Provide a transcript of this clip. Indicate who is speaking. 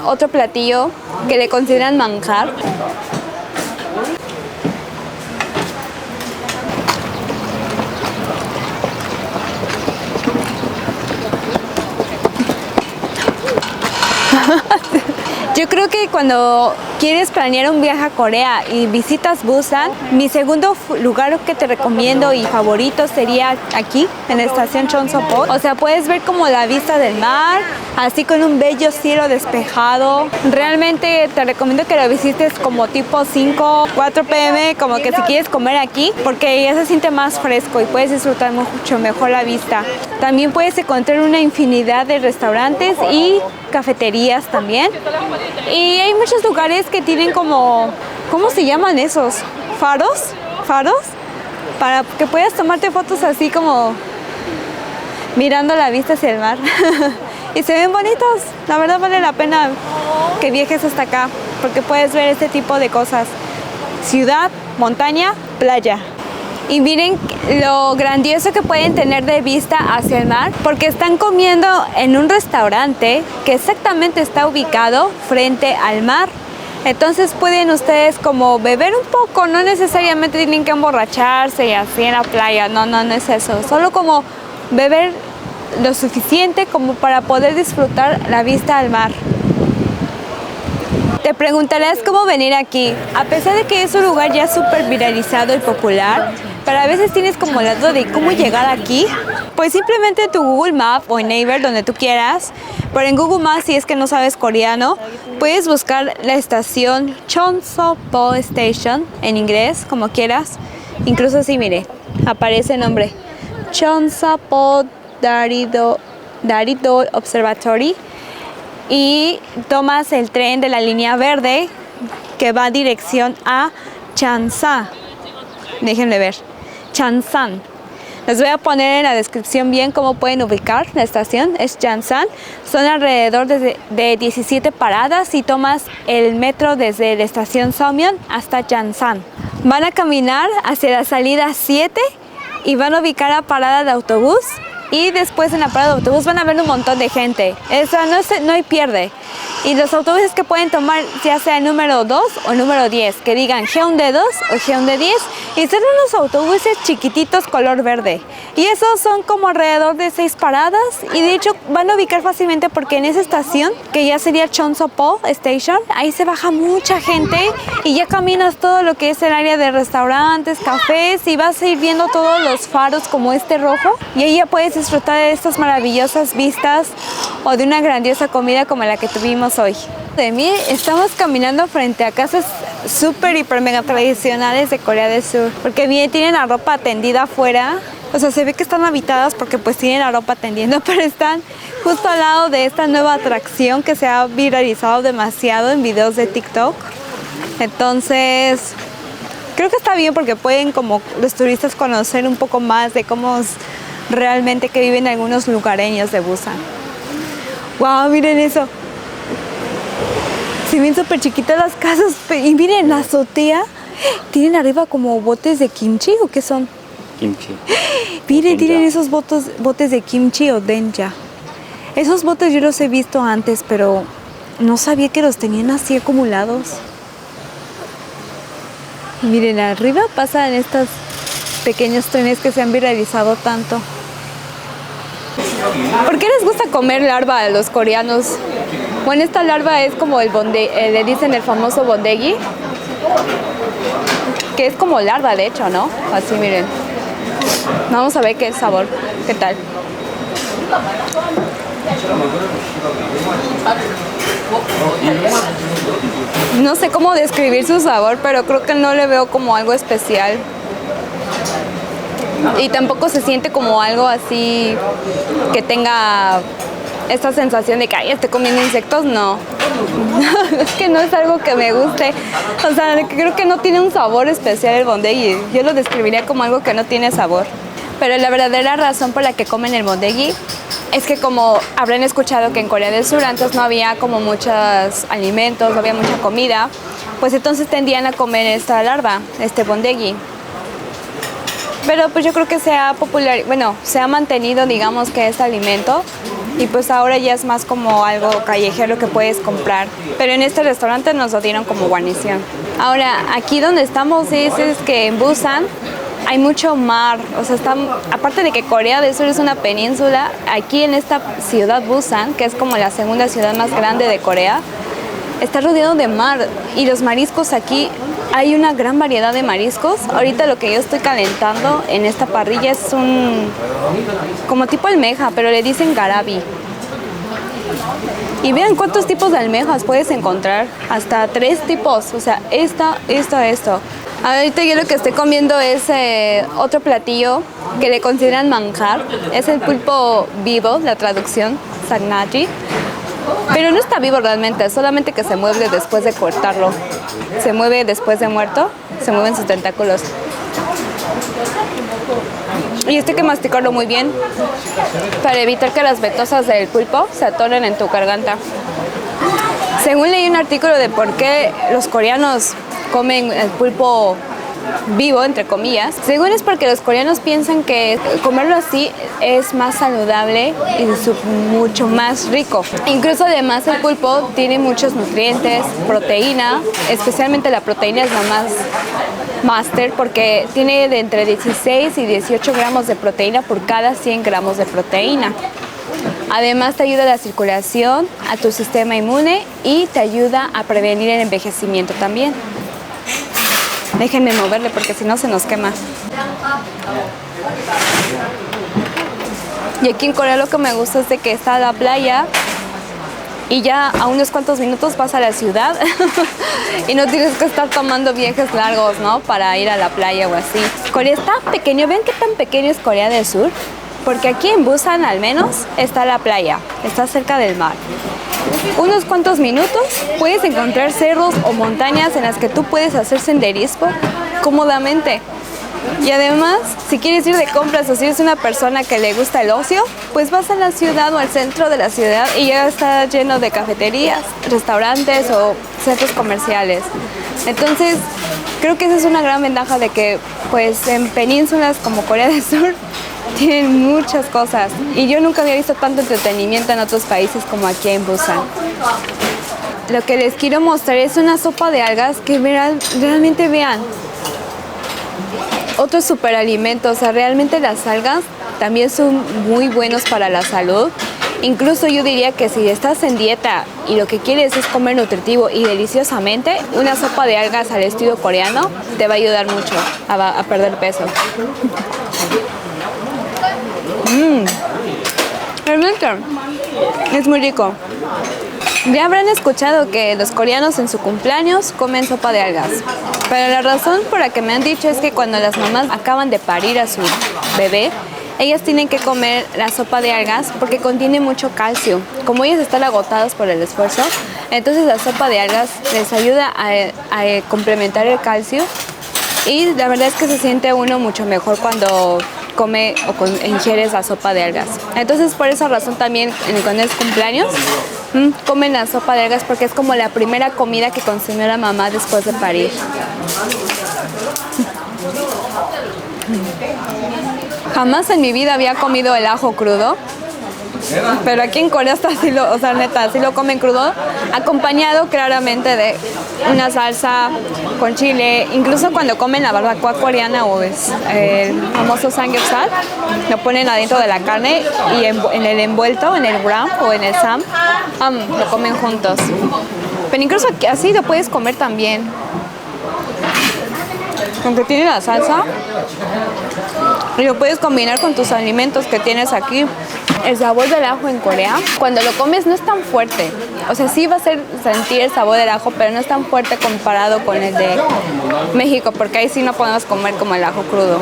Speaker 1: Otro platillo que le consideran manjar. Yo creo que cuando quieres planear un viaje a Corea y visitas Busan, mi segundo lugar que te recomiendo y favorito sería aquí, en la estación Chonsopo. O sea, puedes ver como la vista del mar, así con un bello cielo despejado. Realmente te recomiendo que lo visites como tipo 5, 4 p.m., como que si quieres comer aquí, porque ya se siente más fresco y puedes disfrutar mucho mejor la vista. También puedes encontrar una infinidad de restaurantes y cafeterías también. Y hay muchos lugares que tienen como, ¿cómo se llaman esos? ¿Faros? ¿Faros? Para que puedas tomarte fotos así como mirando la vista hacia el mar. Y se ven bonitos. La verdad vale la pena que viajes hasta acá, porque puedes ver este tipo de cosas. Ciudad, montaña, playa. Y miren lo grandioso que pueden tener de vista hacia el mar, porque están comiendo en un restaurante que exactamente está ubicado frente al mar. Entonces pueden ustedes como beber un poco, no necesariamente tienen que emborracharse y así en la playa, no es eso. Solo como beber lo suficiente como para poder disfrutar la vista al mar. Te preguntarás cómo venir aquí. A pesar de que es un lugar ya súper viralizado y popular, pero a veces tienes como la duda de cómo llegar aquí. Pues simplemente en tu Google Maps o en Naver, donde tú quieras. Pero en Google Maps, si es que no sabes coreano, puedes buscar la estación Chonsopo Station, en inglés, como quieras. Incluso así, mire, aparece el nombre. Chonsopo Daridol Observatory. Y tomas el tren de la línea verde que va dirección a Chansa. Déjenme ver. Chansan. Les voy a poner en la descripción bien cómo pueden ubicar la estación. Es Chansan. Son alrededor de 17 paradas y tomas el metro desde la estación Seomyeon hasta Chansan. Van a caminar hacia la salida 7 y van a ubicar la parada de autobús. Y después en la parada de autobús van a ver un montón de gente. Eso no hay pierde. Y los autobuses que pueden tomar, ya sea el número 2 o el número 10, que digan Hyundai 2 o Hyundai 10, y son unos autobuses chiquititos color verde. Y esos son como alrededor de 6 paradas, y de hecho van a ubicar fácilmente porque en esa estación, que ya sería Chonsopo Station, ahí se baja mucha gente y ya caminas todo lo que es el área de restaurantes, cafés, y vas a ir viendo todos los faros como este rojo, y ahí ya puedes disfrutar de estas maravillosas vistas o de una grandiosa comida como la que tuvimos hoy. De mí estamos caminando frente a casas súper, hiper, mega tradicionales de Corea del Sur, porque bien tienen la ropa tendida afuera. O sea, se ve que están habitadas porque pues tienen la ropa tendiendo, pero están justo al lado de esta nueva atracción que se ha viralizado demasiado en videos de TikTok. Entonces, creo que está bien porque pueden como los turistas conocer un poco más de cómo es realmente que viven algunos lugareños de Busan. ¡Wow! Miren eso. Se ven súper chiquitas las casas. Y miren, la azotea. ¿Tienen arriba como botes de kimchi o qué son?
Speaker 2: Kimchi.
Speaker 1: Miren, tienen esos botes de kimchi o denja. Esos botes yo los he visto antes, pero no sabía que los tenían así acumulados. Miren, arriba pasan estos pequeños trenes que se han viralizado tanto. ¿Por qué les gusta comer larva a los coreanos? Bueno, esta larva es como le dicen el famoso bondegi, que es como larva de hecho, ¿no? Así, miren. Vamos a ver qué sabor, qué tal. No sé cómo describir su sabor, pero creo que no le veo como algo especial. Y tampoco se siente como algo así que tenga esta sensación de que ay, estoy comiendo insectos, no. Es que no es algo que me guste. O sea, creo que no tiene un sabor especial el bondegi. Yo lo describiría como algo que no tiene sabor. Pero la verdadera razón por la que comen el bondegi es que, como habrán escuchado que en Corea del Sur antes no había como muchos alimentos, no había mucha comida, pues entonces tendían a comer esta larva, este bondegi. Pero pues yo creo que se ha mantenido, digamos, que este alimento y pues ahora ya es más como algo callejero que puedes comprar. Pero en este restaurante nos lo dieron como guarnición. Ahora, aquí donde estamos es que en Busan hay mucho mar, o sea, aparte de que Corea del Sur es una península, aquí en esta ciudad Busan, que es como la segunda ciudad más grande de Corea, está rodeado de mar y los mariscos aquí, hay una gran variedad de mariscos. Ahorita lo que yo estoy calentando en esta parrilla es como tipo almeja, pero le dicen garabi. Y vean cuántos tipos de almejas puedes encontrar, hasta 3 tipos, o sea, esto. Ahorita yo lo que estoy comiendo es otro platillo que le consideran manjar, es el pulpo vivo, la traducción, sagnaji. Pero no está vivo realmente, solamente que se mueve después de cortarlo. Se mueve después de muerto, se mueven sus tentáculos. Y hay que masticarlo muy bien para evitar que las vetosas del pulpo se atoren en tu garganta. Según leí un artículo de por qué los coreanos comen el pulpo vivo, entre comillas, según es porque los coreanos piensan que comerlo así es más saludable y mucho más rico. Incluso además el pulpo tiene muchos nutrientes, proteína, especialmente la proteína es la más máster porque tiene de entre 16 y 18 gramos de proteína por cada 100 gramos de proteína. Además te ayuda a la circulación, a tu sistema inmune y te ayuda a prevenir el envejecimiento también. Déjenme moverle porque si no se nos quema. Y aquí en Corea lo que me gusta es de que está la playa y ya a unos cuantos minutos vas a la ciudad y no tienes que estar tomando viajes largos, ¿no? Para ir a la playa o así. Corea es tan pequeño, ¿ven qué tan pequeño es Corea del Sur? Porque aquí en Busan al menos está la playa, está cerca del mar. Unos cuantos minutos puedes encontrar cerros o montañas en las que tú puedes hacer senderismo cómodamente. Y además, si quieres ir de compras o si eres una persona que le gusta el ocio, pues vas a la ciudad o al centro de la ciudad y ya está lleno de cafeterías, restaurantes o centros comerciales. Entonces, creo que esa es una gran ventaja de que pues en penínsulas como Corea del Sur tienen muchas cosas y yo nunca había visto tanto entretenimiento en otros países como aquí en Busan. Lo que les quiero mostrar es una sopa de algas que realmente vean. Otro superalimento, o sea, realmente las algas también son muy buenos para la salud. Incluso yo diría que si estás en dieta y lo que quieres es comer nutritivo y deliciosamente, una sopa de algas al estilo coreano te va a ayudar mucho a perder peso. Realmente es muy rico. Ya habrán escuchado que los coreanos en su cumpleaños comen sopa de algas. Pero la razón por la que me han dicho es que cuando las mamás acaban de parir a su bebé, ellas tienen que comer la sopa de algas porque contiene mucho calcio. Como ellas están agotadas por el esfuerzo, entonces la sopa de algas les ayuda a complementar el calcio y la verdad es que se siente uno mucho mejor cuando come o ingieres la sopa de algas. Entonces por esa razón también cuando es cumpleaños comen la sopa de algas porque es como la primera comida que consumió la mamá después de parir. Jamás en mi vida había comido el ajo crudo, pero aquí en Corea está así, o sea, neta, así lo comen crudo, acompañado claramente de una salsa con chile. Incluso cuando comen la barbacoa coreana o el famoso samgyeopsal, lo ponen adentro de la carne y en el envuelto, en el wrap o en el sam, lo comen juntos. Pero incluso así lo puedes comer también. Aunque tiene la salsa y lo puedes combinar con tus alimentos que tienes aquí. El sabor del ajo en Corea, cuando lo comes no es tan fuerte. O sea, sí va a hacer sentir el sabor del ajo, pero no es tan fuerte comparado con el de México, porque ahí sí no podemos comer como el ajo crudo.